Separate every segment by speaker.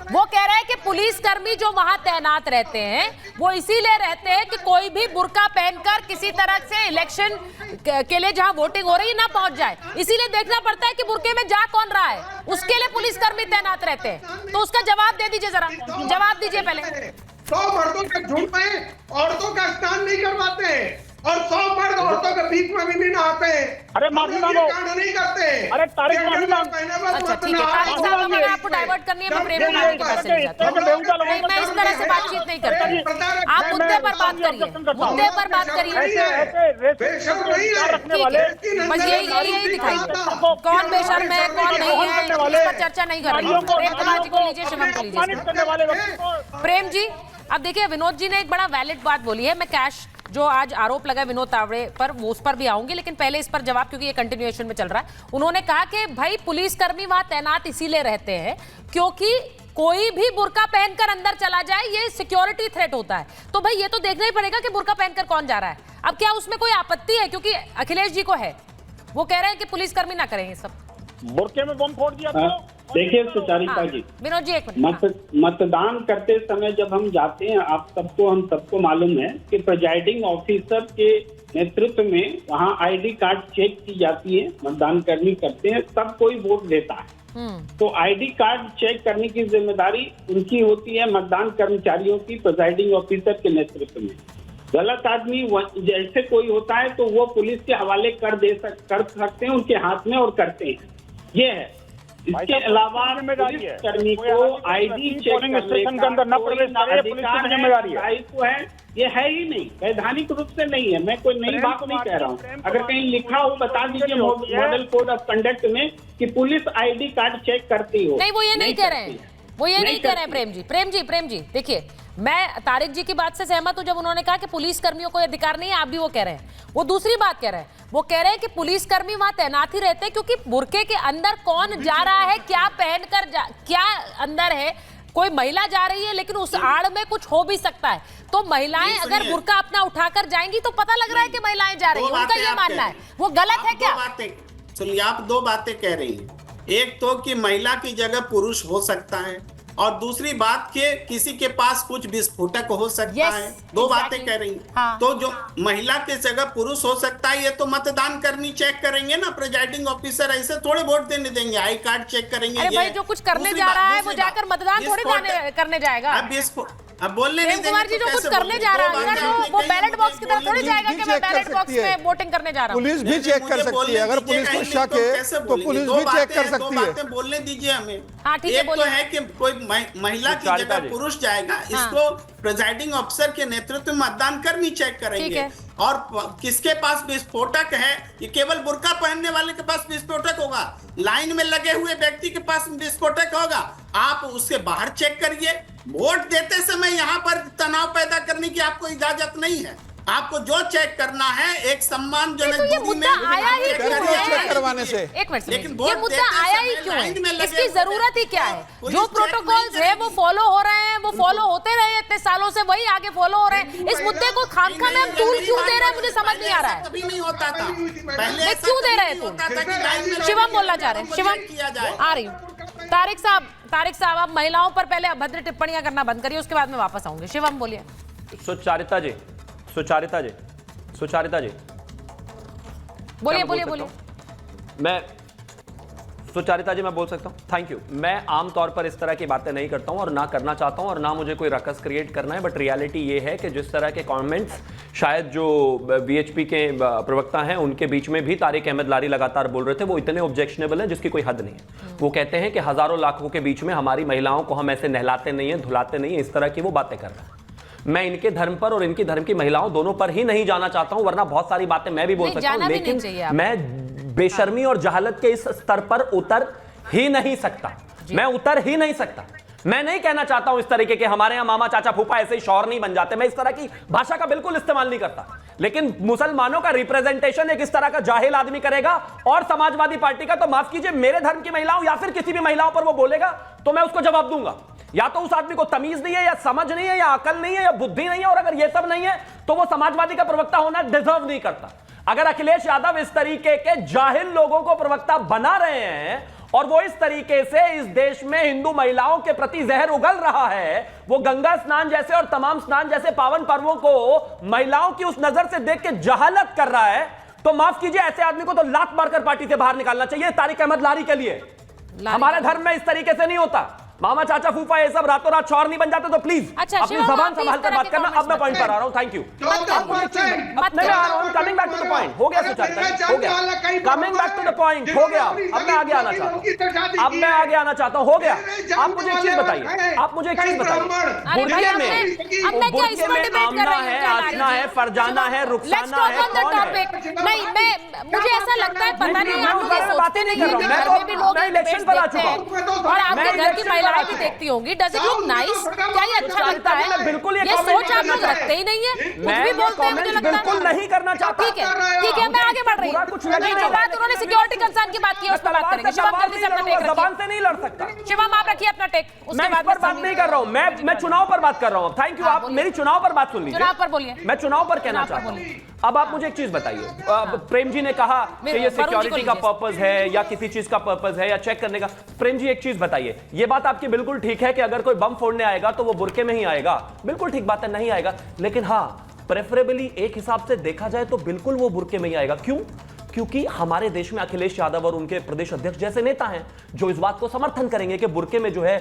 Speaker 1: वो कह रहे हैं कि पुलिसकर्मी जो वहां तैनात रहते हैं वो इसीलिए रहते हैं कि कोई भी बुर्का पहनकर किसी तरह से इलेक्शन के लिए जहां वोटिंग हो रही है ना पहुंच जाए, इसीलिए देखना पड़ता है कि बुर्के में जा कौन रहा है, उसके लिए पुलिसकर्मी तैनात रहते हैं। तो उसका जवाब दे दीजिए, जरा जवाब दीजिए पहले।
Speaker 2: 100 मर्दों के झुंड में औरतों का स्नान नहीं करवाते हैं और 100 मर्द औरतों के बीच में भी नहीं नहाते हैं।
Speaker 3: अरे माफी मांगो,
Speaker 2: नहीं करते।
Speaker 3: अरे तारीख माफी मांगो।
Speaker 1: अच्छा ठीक है, तारिक साहब अगर आपको डाइवर्ट करनी है मैं प्रेम कुमार जी के पास चली जाती हूँ। नहीं, मैं इस तरह से बातचीत नहीं करता, आप मुद्दे पर बात करिए, मुद्दे पर बात करिए। बस यही दिखाइए कौन बेशर्म है कौन नहीं है, इस पर चर्चा नहीं कर रही हूँ। प्रेम कुमार जी को लीजिए, शिवम को लीजिए। प्रेम जी, अब देखिए विनोद जी ने एक बड़ा वैलिड बात बोली है। मैं कैश जो आज आरोप लगा विनोद तावड़े पर वो उस पर भी आऊंगी, लेकिन पहले इस पर जवाब, क्योंकि ये कंटिन्यूएशन में चल रहा है। उन्होंने कहा कि भाई पुलिसकर्मी वहां तैनात इसीलिए रहते हैं क्योंकि कोई भी बुर्का पहनकर अंदर चला जाए ये सिक्योरिटी थ्रेट होता है। तो भाई ये तो देखना ही पड़ेगा कि बुर्का पहनकर कौन जा रहा है। अब क्या उसमें कोई आपत्ति है, क्योंकि अखिलेश जी को है, वो कह रहे हैं कि पुलिसकर्मी ना करें ये सब।
Speaker 3: बुर्के में बम फोड़ दिया तो
Speaker 4: देखिए सुचारिता जी,
Speaker 1: विनोद जी एक मिनट।
Speaker 4: मतदान करते समय जब हम जाते हैं, आप सबको हम सबको मालूम है कि प्रिजाइडिंग ऑफिसर के नेतृत्व में वहाँ आईडी कार्ड चेक की जाती है, मतदान कर्मी करते हैं, सब कोई वोट देता है। तो आईडी कार्ड चेक करने की जिम्मेदारी उनकी होती है, मतदान कर्मचारियों की, प्रिजाइडिंग ऑफिसर के नेतृत्व में। गलत आदमी जैसे कोई होता है तो वो पुलिस के हवाले कर सकते हैं उनके हाथ में, और करते हैं। ये है। इसके अलावा पुलिसकर्मी को आईडी चेक करने का दायित्व है, ये है ही नहीं, वैधानिक रूप से नहीं है। मैं कोई नई बात नहीं कह रहा हूँ। अगर कहीं लिखा हो बता दीजिए मॉडल कोड ऑफ कंडक्ट में कि पुलिस आईडी कार्ड चेक करती हो।
Speaker 1: नहीं, वो ये नहीं कह रहे हैं, वो ये नहीं कह रहे हैं। प्रेम जी देखिए, मैं तारिक जी की बात से सहमत हूं जब उन्होंने कहा कि पुलिस कर्मियों को अधिकार नहीं है, आप भी वो कह रहे हैं। वो दूसरी बात कह रहे हैं, वो कह रहे हैं कि पुलिसकर्मी वहां तैनात ही रहते हैं क्योंकि बुर्के के अंदर कौन जा रहा है, क्या पहनकर क्या अंदर है, कोई महिला जा रही है लेकिन उस आड़ में कुछ हो भी सकता है। तो महिलाएं अगर बुर्का अपना उठाकर जाएंगी तो पता लग रहा है कि महिलाएं जा रही है, उनका ये मानना है। वो गलत है क्या?
Speaker 5: सुनिए, आप दो बातें कह रही हैं। एक तो कि महिला की जगह पुरुष हो सकता है, और दूसरी बात के किसी के पास कुछ विस्फोटक हो सकता है। दो बातें कह रही हैं। हाँ। तो जो महिला की जगह पुरुष हो सकता है, ये तो मतदान कर्मी चेक करेंगे ना, प्रिजाइडिंग ऑफिसर ऐसे थोड़े वोट देने देंगे, आई कार्ड चेक करेंगे।
Speaker 1: अरे भाई, जो कुछ करने जा रहा है वो जाकर मतदान थोड़ी करने जाएगा।
Speaker 5: अब बोलने नहीं देंगे
Speaker 1: कुमार जी जो कुछ करने जा रहा है तो वो बैलेट बॉक्स की तरफ थोड़ी जाएगा कि मैं बैलेट बॉक्स में वोटिंग करने जा रहा हूँ।
Speaker 6: पुलिस भी चेक कर सकती है, अगर पुलिस को शक है तो पुलिस भी चेक कर सकती है।
Speaker 5: बातें बोलने दीजिए हमें।
Speaker 1: हाँ ठीक है,
Speaker 5: एक तो है कि कोई महिला की जगह पुरुष जाएगा, इसको प्रिजाइडिंग ऑफिसर के नेतृत्व में मतदान कर्मी चेक करेंगे। और किसके पास विस्फोटक है, ये केवल बुर्का पहनने वाले के पास विस्फोटक होगा, लाइन में लगे हुए व्यक्ति के पास विस्फोटक होगा। आप उसके बाहर चेक करिए। वोट देते समय यहाँ पर तनाव पैदा करने की आपको इजाजत नहीं है। आपको जो चेक करना है एक सम्मानजनक दूरी में
Speaker 6: करवाने से।
Speaker 1: एक मिनट, ये मुद्दा आया ही क्यों है? इसकी जरूरत ही क्या है? जो प्रोटोकॉल्स है वो फॉलो हो रहे हैं, वो फॉलो होते रहे इतने सालों से, वही आगे फॉलो हो रहे हैं। इस मुद्दे को खामखा में हम टूल क्यों दे रहे हैं, मुझे समझ नहीं आ रहा है।
Speaker 5: कभी नहीं होता था पहले,
Speaker 1: क्यों दे रहे हैं तुम? शिवम बोलना चाह रहे हैं, शिवम आ रही हूँ। तारिक साहब आप महिलाओं पर पहले अभद्र टिप्पणियां करना बंद करिए, उसके बाद में वापस आऊंगी। शिवम बोलिए।
Speaker 7: सुचारिता जी
Speaker 1: बोलिए।
Speaker 7: मैं सुचारिता जी मैं बोल सकता हूं? Thank you. मैं आमतौर पर इस तरह की बातें नहीं करता हूं और ना करना चाहता हूं और ना मुझे कोई रकस क्रिएट करना है, बट रियलिटी ये है कि जिस तरह के कमेंट्स शायद जो वीएचपी के प्रवक्ता हैं उनके बीच में भी तारिक अहमद लारी लगातार बोल रहे थे, वो इतने ऑब्जेक्शनेबल हैं जिसकी कोई हद नहीं है। वो कहते हैं कि हजारों लाखों के बीच में हमारी महिलाओं को हम ऐसे नहलाते नहीं है, धुलाते नहीं है, इस तरह की वो बातें कर रहे हैं। मैं इनके धर्म पर और इनकी धर्म की महिलाओं दोनों पर ही नहीं जाना चाहता हूं, वरना बहुत सारी बातें मैं भी बोल सकता हूं, लेकिन मैं बेशर्मी और जहालत के इस स्तर पर उतर ही नहीं सकता। मैं उतर ही नहीं सकता। मैं नहीं कहना चाहता हूं इस तरीके के हमारे यहां मामा चाचा फूफा ऐसे ही शौहर नहीं बन जाते, मैं इस तरह की भाषा का बिल्कुल इस्तेमाल नहीं करता। लेकिन मुसलमानों का रिप्रेजेंटेशन एक इस तरह का जाहिल आदमी करेगा और समाजवादी पार्टी का, तो माफ कीजिए, मेरे धर्म की महिलाओं या फिर किसी भी महिलाओं पर वो बोलेगा तो मैं उसको जवाब दूंगा। या तो उस आदमी को तमीज नहीं है, या समझ नहीं है, या अकल नहीं है, या बुद्धि नहीं है, और अगर ये सब नहीं है तो वो समाजवादी का प्रवक्ता होना डिजर्व नहीं करता। अगर अखिलेश यादव इस तरीके के जाहिल लोगों को प्रवक्ता बना रहे हैं और वो इस तरीके से इस देश में हिंदू महिलाओं के प्रति जहर उगल रहा है, वो गंगा स्नान जैसे और तमाम स्नान जैसे पावन पर्वों को महिलाओं की उस नजर से देख के जहालत कर रहा है, तो माफ कीजिए, ऐसे आदमी को तो लात मारकर पार्टी से बाहर निकालना चाहिए। तारिक अहमद लारी के लिए हमारे धर्म में इस तरीके से नहीं होता। मामा चाचा फूफा ये सब रातों रात शौहर नहीं बन जाते, तो प्लीज
Speaker 1: अच्छा,
Speaker 7: अपनी जबान संभाल कर बात करना। अब मैं पॉइंट पर आ रहा हूं। Thank you. Coming back to the point. हो गया सुचारिता, हो गया। Coming back to the point, हो गया। अब मैं आगे आना चाहता हूं, अब मैं आगे आना चाहता हूं। हो गया। आप मुझे एक चीज बताइए, आप मुझे एक चीज बताइए, बुरके में आमना है, आसना है, फरजाना है, रुखसाना है, कौन है?
Speaker 1: नहीं, मुझे ऐसा लगता है, पता नहीं आप लोग ये
Speaker 7: बातें नहीं कर रहा हूं,
Speaker 1: घर में भी लोग
Speaker 7: मैं इलेक्शन पर आ चुका हूं
Speaker 1: और आपके घर की महिलाएं भी देखती होंगी। Does it look nice? क्या ये अच्छा लगता है?
Speaker 7: बिल्कुल
Speaker 1: ये सोच आप लोग रखते ही नहीं है, कुछ भी बोलते हैं, मुझे लगता है।
Speaker 7: बिल्कुल नहीं करना चाहता।
Speaker 1: ठीक है, मैं आगे बढ़ रही हूँ।
Speaker 7: कुछ लगे
Speaker 1: जो बात उन्होंने सिक्योरिटी कंसर्न की बात की है, उस पर बात करेंगे। शिवम जल्दी से अपना टेक रखिए।
Speaker 7: जबान से नहीं लड़ सकता।
Speaker 1: शिवम आप रखिए अपना टेक,
Speaker 7: मैं इस पर बात नहीं कर रहा हूँ, मैं चुनाव पर बात कर रहा हूँ। Thank you. आप मेरी चुनाव पर बात सुन लीजिए।
Speaker 1: चुनाव पर बोलिए।
Speaker 7: मैं चुनाव पर कहना चाहता हूँ। अब आप मुझे एक चीज बताइए, प्रेम जी ने कहा कि ये सिक्योरिटी का पर्पस है या किसी चीज का पर्पस है या चेक करने का। प्रेम जी एक चीज बताइए, ये बात आपकी बिल्कुल ठीक है कि अगर कोई बम फोड़ने आएगा तो वो बुरके में ही आएगा, बिल्कुल ठीक बात है, नहीं आएगा। लेकिन हाँ, प्रेफरेबली एक हिसाब से देखा जाए तो बिल्कुल वो बुरके में ही आएगा। क्यों? क्योंकि हमारे देश में अखिलेश यादव और उनके प्रदेश अध्यक्ष जैसे नेता हैं जो इस बात को समर्थन करेंगे कि बुरके में जो है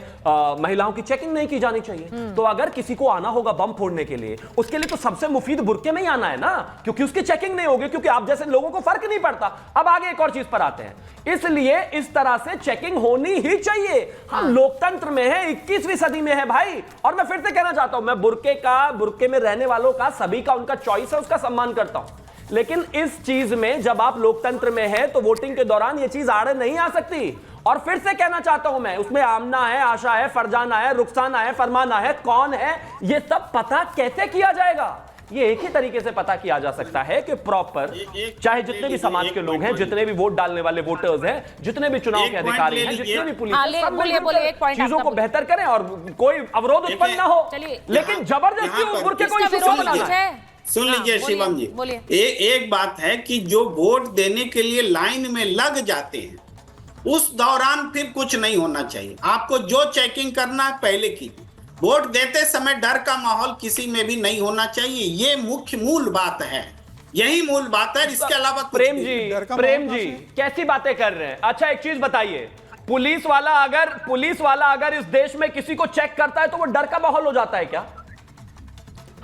Speaker 7: महिलाओं की चेकिंग नहीं की जानी चाहिए। तो अगर किसी को आना होगा बम फोड़ने के लिए, उसके लिए तो सबसे मुफीद बुरके में ही आना है ना, क्योंकि उसकी चेकिंग नहीं होगी, क्योंकि आप जैसे लोगों को फर्क नहीं पड़ता। अब आगे एक और चीज पर आते हैं, इसलिए इस तरह से चेकिंग होनी ही चाहिए। हम लोकतंत्र में है, 21वीं सदी में है भाई। और मैं फिर से कहना चाहता हूं, मैं बुरके में रहने वालों का, सभी का उनका चॉइस है, उसका सम्मान करता हूं। लेकिन इस चीज में जब आप लोकतंत्र में है तो वोटिंग के दौरान ये चीज आड़े नहीं आ सकती। और फिर से कहना चाहता हूं मैं, उसमें आमना है, आशा है, फरजाना है, रुखसाना है, फरमाना है, कौन है, ये सब पता कैसे किया जाएगा? ये एक ही तरीके से पता किया जा सकता है कि प्रॉपर, चाहे जितने भी समाज के लोग हैं, जितने भी वोट डालने वाले वोटर्स हैं, जितने भी चुनाव के अधिकारी हैं, जितने भी पुलिस चीजों को बेहतर करें और कोई अवरोध उत्पन्न ना हो। लेकिन जबरदस्ती बुरके को इशू क्यों बनाना है?
Speaker 5: सुन लीजिए शिवम जी, एक बात है कि जो वोट देने के लिए लाइन में लग जाते हैं, उस दौरान फिर कुछ नहीं होना चाहिए। आपको जो चेकिंग करना है पहले कीजिए। वोट देते समय डर का माहौल किसी में भी नहीं होना चाहिए। ये मूल बात है, यही मूल बात है। इसके अलावा
Speaker 7: प्रेम जी कैसी बातें कर रहे हैं? अच्छा एक चीज बताइए, पुलिस वाला अगर इस देश में किसी को चेक करता है तो वो डर का माहौल हो जाता है क्या?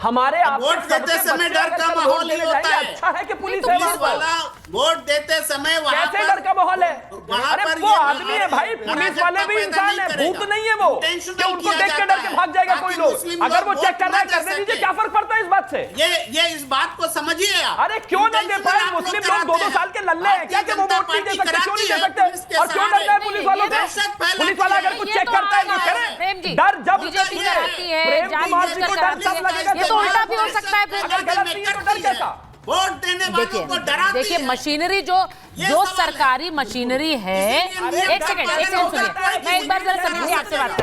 Speaker 7: हमारे
Speaker 5: वोट देते समय डर का माहौल ही होता है।
Speaker 7: अच्छा है कि पुलिस
Speaker 5: वाला वोट देते समय वहां
Speaker 7: कैसे डर का माहौल है? अरे वो आदमी है भाई, पुलिस वाले भी इंसान है, भूत नहीं है वो कि उनको देख के डर के भाग जाएगा कोई लोग। अगर वो चेक कर रहा है करने दीजिए, क्या फर्क पड़ता है इस बात से?
Speaker 5: ये इस बात को समझिए आप।
Speaker 7: अरे क्यों नहीं दे पाए? मुस्लिम लोग 2-2 साल के लल्ले हैं क्या कि वो वोट नहीं दे सकते? क्यों नहीं दे सकते? और क्यों डर रहे हैं पुलिस वालों से? पुलिस वाला अगर कुछ चेक करता है तो करे। डर जब प्रेम कुमार जी को डर तब लगेगा,
Speaker 1: ये तो उल्टा भी हो सकता है।
Speaker 7: अगर गलत नहीं है तो डर कैसा?
Speaker 5: वोट देने वालों को डराती है।
Speaker 1: देखिए मशीनरी जो सरकारी मशीनरी है, एक सेकंड सुनिए, मैं एक बार जरा समीर जी आपसे बात